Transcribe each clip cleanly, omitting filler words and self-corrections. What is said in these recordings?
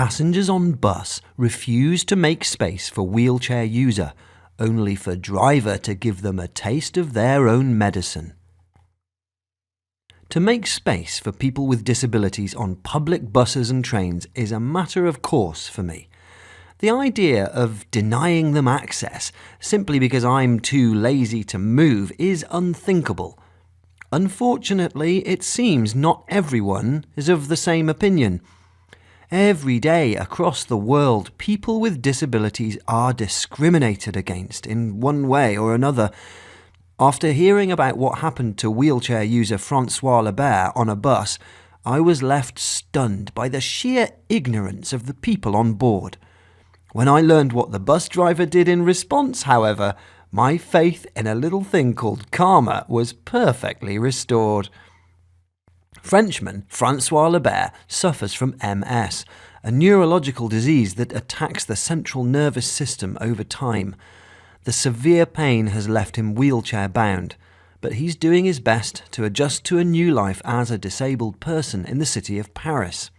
Passengers on bus refuse to make space for wheelchair user, only for driver to give them a taste of their own medicine. To make space for people with disabilities on public buses and trains is a matter of course for me. The idea of denying them access simply because I'm too lazy to move is unthinkable. Unfortunately, it seems not everyone is of the same opinion. Every day across the world, people with disabilities are discriminated against in one way or another. After hearing about what happened to wheelchair user Francois Le Berre on a bus, I was left stunned by the sheer ignorance of the people on board. When I learned what the bus driver did in response, however, my faith in a little thing called karma was perfectly restored. Frenchman Francois Le Berre suffers from MS, a neurological disease that attacks the central nervous system over time. The severe pain has left him wheelchair-bound, but he's doing his best to adjust to a new life as a disabled person in the city of Paris.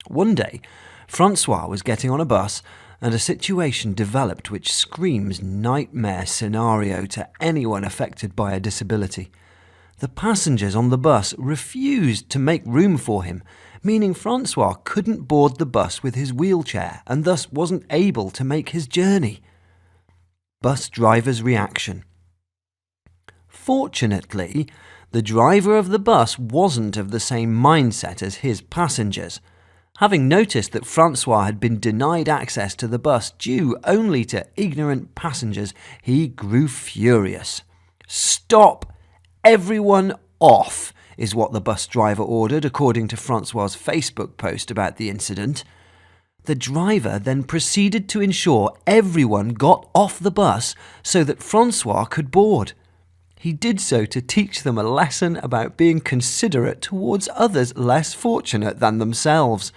One day, Francois was getting on a bus and a situation developed which screams nightmare scenario to anyone affected by a disability. The passengers on the bus refused to make room for him, meaning Francois couldn't board the bus with his wheelchair and thus wasn't able to make his journey. Bus driver's reaction. Fortunately, the driver of the bus wasn't of the same mindset as his passengers. Having noticed that Francois had been denied access to the bus due only to ignorant passengers, he grew furious. "Stop! Everyone off," is what the bus driver ordered, according to Francois's Facebook post about the incident. The driver then proceeded to ensure everyone got off the bus so that Francois could board. He did so to teach them a lesson about being considerate towards others less fortunate than themselves.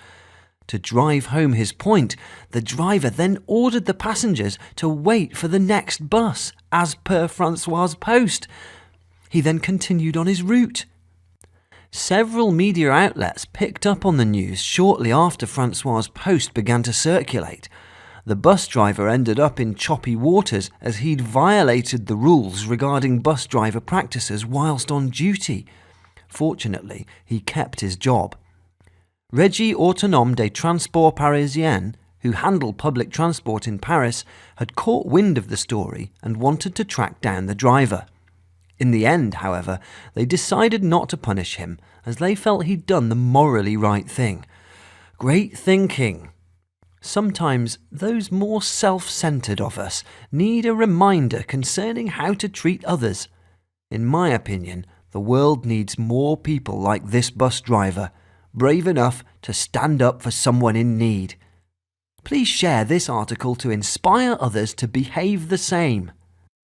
To drive home his point, the driver then ordered the passengers to wait for the next bus, as per Francois's post. He then continued on his route. Several media outlets picked up on the news shortly after Francois's post began to circulate. The bus driver ended up in choppy waters as he'd violated the rules regarding bus driver practices whilst on duty. Fortunately, he kept his job. Régie Autonome des Transports Parisiens, who handled public transport in Paris, had caught wind of the story and wanted to track down the driver. In the end, however, they decided not to punish him, as they felt he'd done the morally right thing. Great thinking. Sometimes those more self-centered of us need a reminder concerning how to treat others. In my opinion, the world needs more people like this bus driver, brave enough to stand up for someone in need. Please share this article to inspire others to behave the same.